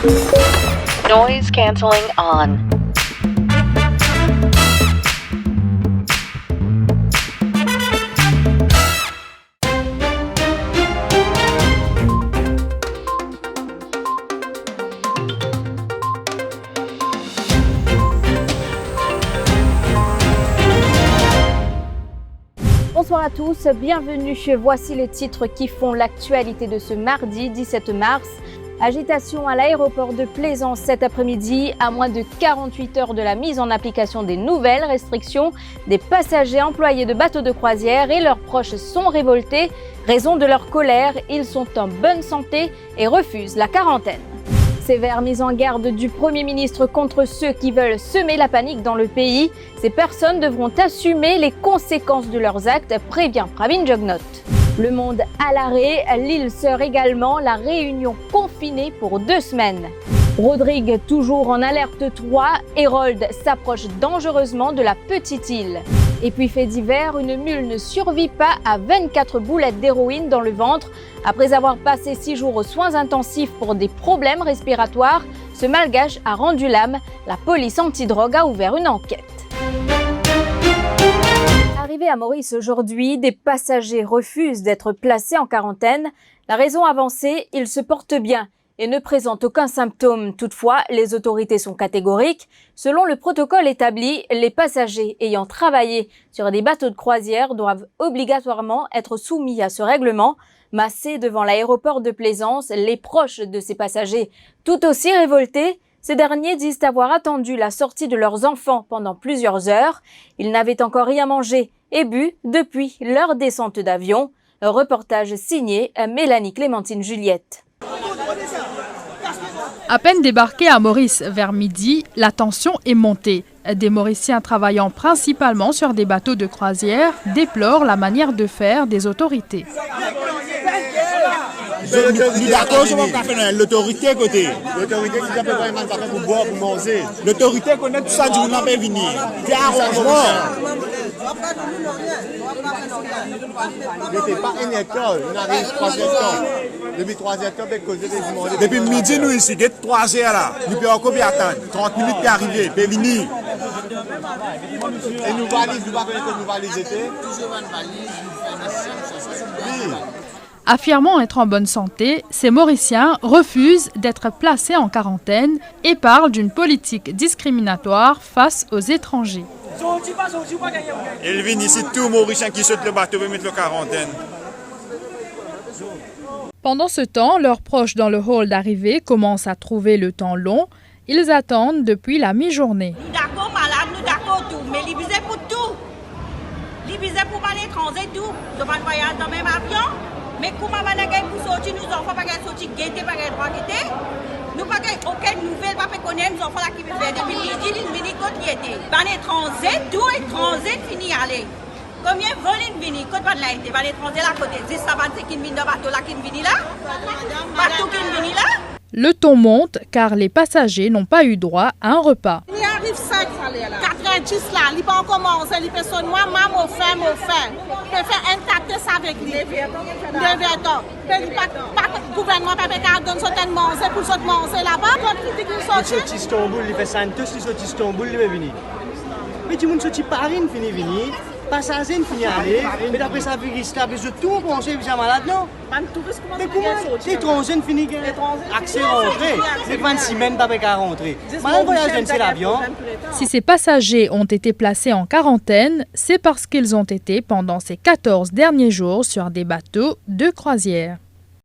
Noise cancelling on. Bonsoir à tous, bienvenue. Voici les titres qui font l'actualité de ce mardi 17 mars. Agitation à l'aéroport de Plaisance cet après-midi, à moins de 48 heures de la mise en application des nouvelles restrictions. Des passagers employés de bateaux de croisière et leurs proches sont révoltés. Raison de leur colère, ils sont en bonne santé et refusent la quarantaine. Sévère mise en garde du Premier ministre contre ceux qui veulent semer la panique dans le pays. Ces personnes devront assumer les conséquences de leurs actes, prévient Pravin Jugnauth. Le Monde à l'arrêt, l'île Sœur également, la Réunion confinée pour 2 semaines. Rodrigue toujours en alerte 3, Hérold s'approche dangereusement de la petite île. Et puis fait divers, une mule ne survit pas à 24 boulettes d'héroïne dans le ventre. Après avoir passé 6 jours aux soins intensifs pour des problèmes respiratoires, ce malgache a rendu l'âme. La police antidrogue a ouvert une enquête. Arrivé à Maurice aujourd'hui, des passagers refusent d'être placés en quarantaine. La raison avancée, ils se portent bien et ne présentent aucun symptôme. Toutefois, les autorités sont catégoriques. Selon le protocole établi, les passagers ayant travaillé sur des bateaux de croisière doivent obligatoirement être soumis à ce règlement. Massés devant l'aéroport de Plaisance, les proches de ces passagers, tout aussi révoltés, ces derniers disent avoir attendu la sortie de leurs enfants pendant plusieurs heures. Ils n'avaient encore rien mangé et bu depuis leur descente d'avion. Un reportage signé Mélanie Clémentine Juliette. À peine débarqués à Maurice vers midi, la tension est montée. Des Mauriciens travaillant principalement sur des bateaux de croisière déplorent la manière de faire des autorités. Nous d'accord sur l'autorité côté. L'autorité qui a préparé pour boire, pour manger. L'autorité connaît tout ça, du n'a pas venir. C'est arrangement. C'était pas un école, on arrive 3 hectares. Depuis 3 hectares, depuis midi, nous ici, 3 heures là. Nous pouvons encore attendre. 30 minutes pour arriver, pour venir. Et nous valises, nous ne valises pas. Oui. Affirmant être en bonne santé, ces Mauriciens refusent d'être placés en quarantaine et parlent d'une politique discriminatoire face aux étrangers. Ils viennent ici, tous Mauriciens qui sautent le bateau pour mettre la quarantaine. Pendant ce temps, leurs proches dans le hall d'arrivée commencent à trouver le temps long. Ils attendent depuis la mi-journée. Nous d'accord malade, nous d'accord tout, mais les visés pour tout. Les visés pour aller l'étranger tout. Nous allons voyager dans le même avion. Mais comment on va pour sortir, nous enfants pas sortir guetter, pas droit guetter. Nous pas aucune nouvelle, pas connaître nous enfants là qui viennent depuis midi, ils viennent quand ils étaient. Dans l'étranger, tout étranger fini aller. Combien volent venir quand pas de là été, dans l'étranger là côté, 10 ça va qui viennent dans bateau là qui viennent là. Partout qui viennent là. Le ton monte car les passagers n'ont pas eu droit à un repas. Il arrive 5 salaires là. 90 là, il pas commencé, il personne moi maman fait. Je faire un tacte avec lui. Dévertant. Le gouvernement pas donner certainement c'est pour sortir manger là-bas. Quand critique il sorti. Il Istanbul, il fait Santos, il sorti Istanbul, il va venir. Mais tu monde sorti Paris, il finit venir. Passager, il finit aller. Mais d'après ça, il se tape tout, on pense qu'il est malade, non? Mais comment l'étranger finit accès rentré? C'est 26 semaines pas qu'à rentrer. Malade voyage c'est l'avion. Si ces passagers ont été placés en quarantaine, c'est parce qu'ils ont été pendant ces 14 derniers jours sur des bateaux de croisière.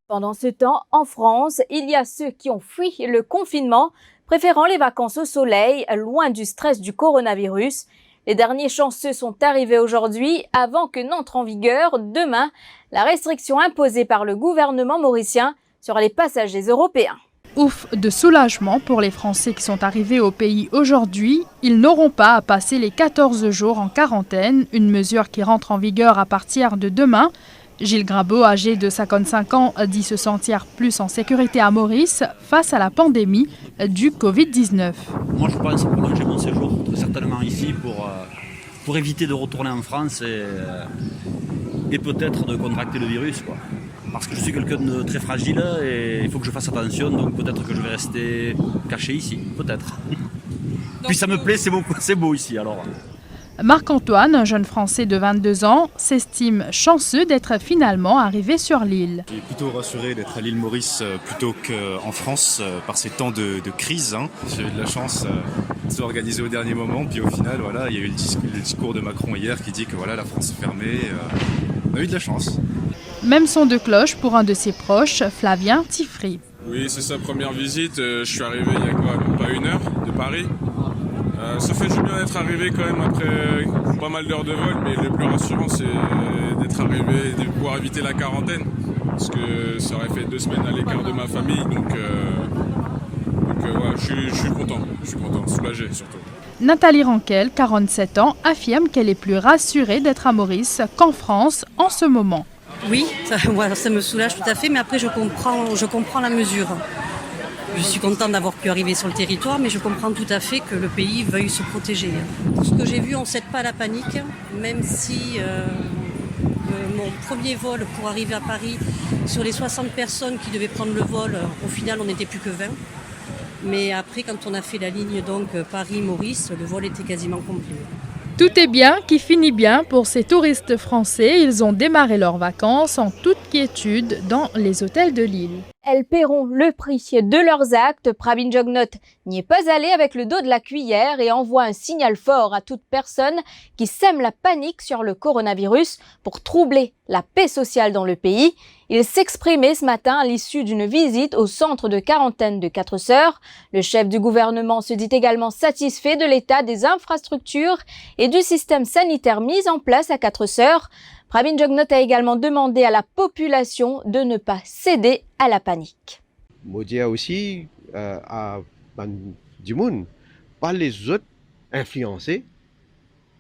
Pendant ce temps, en France, il y a ceux qui ont fui le confinement, préférant les vacances au soleil, loin du stress du coronavirus. Les derniers chanceux sont arrivés aujourd'hui avant que n'entre en vigueur demain la restriction imposée par le gouvernement mauricien sur les passagers européens. Ouf de soulagement pour les Français qui sont arrivés au pays aujourd'hui. Ils n'auront pas à passer les 14 jours en quarantaine, une mesure qui rentre en vigueur à partir de demain. Gilles Grabeau, âgé de 55 ans, dit se sentir plus en sécurité à Maurice face à la pandémie du Covid-19. Moi, je pense prolonger mon séjour très certainement ici pour éviter de retourner en France et peut-être de contracter le virus, quoi. parce que je suis quelqu'un de très fragile et il faut que je fasse attention, donc peut-être que je vais rester caché ici, peut-être. Puis ça me plaît, c'est beau ici alors. Marc-Antoine, un jeune Français de 22 ans, s'estime chanceux d'être finalement arrivé sur l'île. Je suis plutôt rassuré d'être à l'île Maurice plutôt qu'en France par ces temps de crise. J'ai eu de la chance de s'organiser au dernier moment, puis au final, voilà, il y a eu le discours de Macron hier qui dit que voilà, la France est fermée. On a eu de la chance. Même son de cloche pour un de ses proches, Flavien Tiffry. Oui, c'est sa première visite. Je suis arrivé il y a quoi, même pas 1 heure de Paris. Ça fait du bien d'être arrivé quand même après pas mal d'heures de vol, mais le plus rassurant c'est d'être arrivé et de pouvoir éviter la quarantaine, parce que ça aurait fait 2 semaines à l'écart de ma famille, donc ouais, je suis content, soulagé surtout. Nathalie Rankel, 47 ans, affirme qu'elle est plus rassurée d'être à Maurice qu'en France en ce moment. Oui, ça me soulage tout à fait, mais après je comprends la mesure. Je suis contente d'avoir pu arriver sur le territoire, mais je comprends tout à fait que le pays veuille se protéger. Pour ce que j'ai vu, on ne cède pas à la panique, même si mon premier vol pour arriver à Paris, sur les 60 personnes qui devaient prendre le vol, au final on n'était plus que 20. Mais après, quand on a fait la ligne donc Paris-Maurice, le vol était quasiment complet. Tout est bien qui finit bien pour ces touristes français. Ils ont démarré leurs vacances en toute quiétude dans les hôtels de l'île. Elles paieront le prix de leurs actes. Pravin Jugnauth n'y est pas allé avec le dos de la cuillère et envoie un signal fort à toute personne qui sème la panique sur le coronavirus pour troubler la paix sociale dans le pays. Il s'exprimait ce matin à l'issue d'une visite au centre de quarantaine de Quatre Sœurs. Le chef du gouvernement se dit également satisfait de l'état des infrastructures et du système sanitaire mis en place à Quatre Sœurs. Pravin Jugnauth a également demandé à la population de ne pas céder à la panique. Je dis aussi à du monde, pas les autres influencés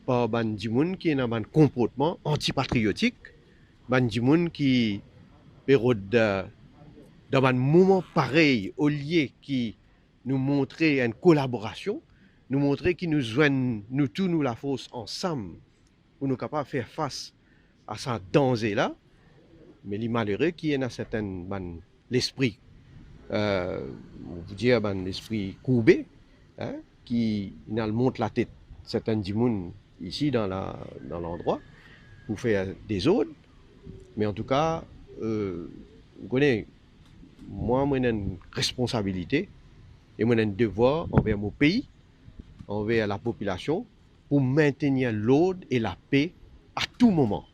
par du monde qui a un comportement antipatriotique, du monde qui dans un moment pareil, au lieu qui nous montrer une collaboration, nous montrer qu'ils nous joignent, nous tous, nous la force ensemble, pour nous capables de faire face à ce danger-là, mais les malheureux qui est dans l'esprit, vous dire l'esprit courbé, qui monte la tête, certains du monde ici dans l'endroit, pour faire des ordres, mais en tout cas, vous connaissez, moi j'ai une responsabilité et moi j'ai un devoir envers mon pays, envers la population, pour maintenir l'ordre et la paix à tout moment.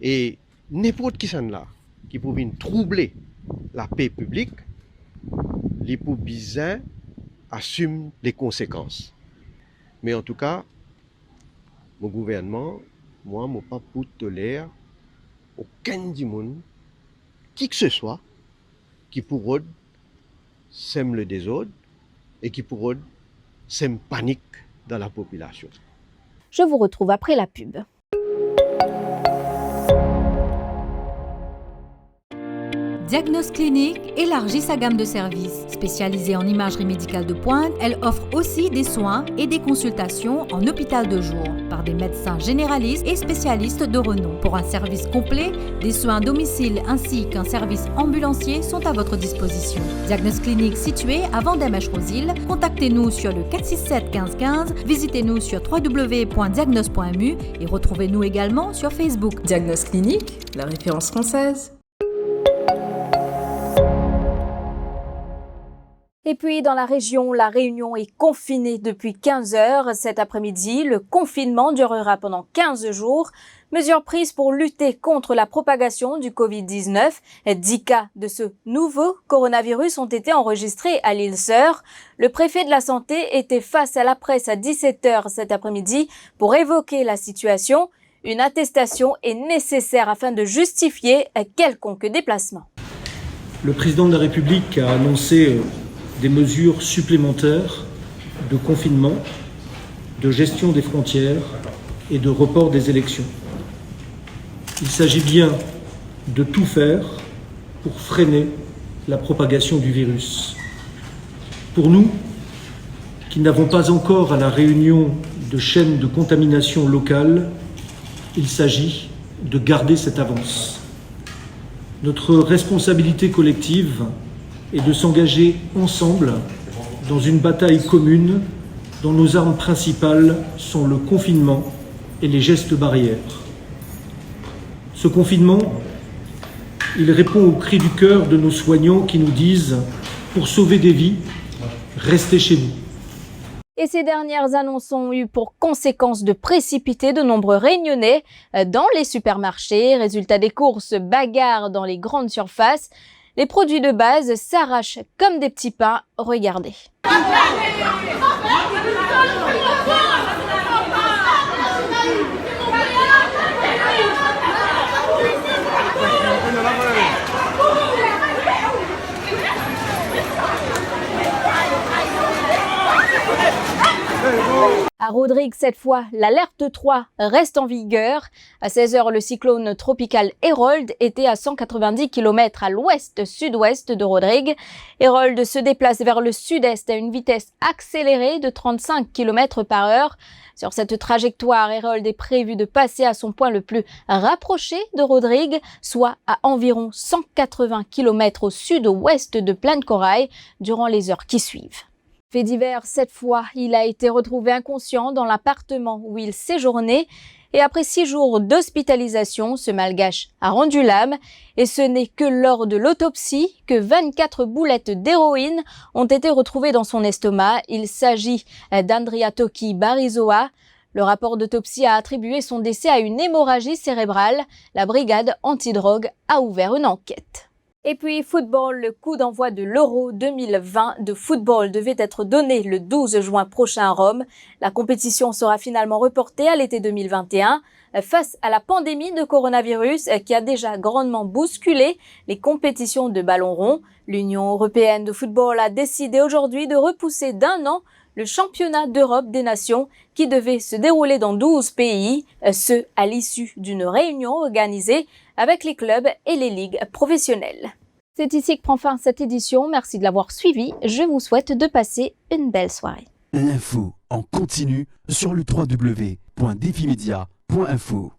Et n'importe qui s'en là, qui peut venir troubler la paix publique, les pour bien assume les conséquences. Mais en tout cas, mon gouvernement, moi, mon pas pour tolérer aucun du monde, qui que ce soit, qui pourrait sème le désordre et qui pourrait sème panique dans la population. Je vous retrouve après la pub. Diagnos Clinique élargit sa gamme de services. Spécialisée en imagerie médicale de pointe, elle offre aussi des soins et des consultations en hôpital de jour par des médecins généralistes et spécialistes de renom. Pour un service complet, des soins à domicile ainsi qu'un service ambulancier sont à votre disposition. Diagnos Clinique situé à Vendôme-Rosil. Contactez-nous sur le 467 15 15, visitez-nous sur www.diagnos.mu et retrouvez-nous également sur Facebook. Diagnos Clinique, la référence française. Et puis dans la région, la Réunion est confinée depuis 15 heures. Cet après-midi, le confinement durera pendant 15 jours. Mesures prises pour lutter contre la propagation du Covid-19. 10 cas de ce nouveau coronavirus ont été enregistrés à l'île Sœur. Le préfet de la Santé était face à la presse à 17h cet après-midi pour évoquer la situation. Une attestation est nécessaire afin de justifier quelconque déplacement. Le président de la République a annoncé des mesures supplémentaires de confinement, de gestion des frontières et de report des élections. Il s'agit bien de tout faire pour freiner la propagation du virus. Pour nous, qui n'avons pas encore à La Réunion de chaînes de contamination locales, il s'agit de garder cette avance. Notre responsabilité collective est de s'engager ensemble dans une bataille commune dont nos armes principales sont le confinement et les gestes barrières. Ce confinement, il répond au cri du cœur de nos soignants qui nous disent « Pour sauver des vies, restez chez vous ». Et ces dernières annonces ont eu pour conséquence de précipiter de nombreux Réunionnais dans les supermarchés. Résultat des courses, bagarres dans les grandes surfaces. Les produits de base s'arrachent comme des petits pains. Regardez. À Rodrigue, cette fois, l'alerte 3 reste en vigueur. À 16h, le cyclone tropical Harold était à 190 km à l'ouest-sud-ouest de Rodrigue. Harold se déplace vers le sud-est à une vitesse accélérée de 35 km/h. Sur cette trajectoire, Harold est prévu de passer à son point le plus rapproché de Rodrigue, soit à environ 180 km au sud-ouest de Plaine Corail, durant les heures qui suivent. Fait divers, cette fois, il a été retrouvé inconscient dans l'appartement où il séjournait et après 6 jours d'hospitalisation, ce malgache a rendu l'âme et ce n'est que lors de l'autopsie que 24 boulettes d'héroïne ont été retrouvées dans son estomac. Il s'agit d'Andriatoki Barizoa. Le rapport d'autopsie a attribué son décès à une hémorragie cérébrale. La brigade antidrogue a ouvert une enquête. Et puis football, le coup d'envoi de l'Euro 2020 de football devait être donné le 12 juin prochain à Rome. La compétition sera finalement reportée à l'été 2021 face à la pandémie de coronavirus qui a déjà grandement bousculé les compétitions de ballon rond. L'Union européenne de football a décidé aujourd'hui de repousser d'1 an le championnat d'Europe des nations qui devait se dérouler dans 12 pays, ce à l'issue d'une réunion organisée avec les clubs et les ligues professionnelles. C'est ici que prend fin cette édition. Merci de l'avoir suivi. Je vous souhaite de passer une belle soirée. L'info en continu sur le www.defimedia.info.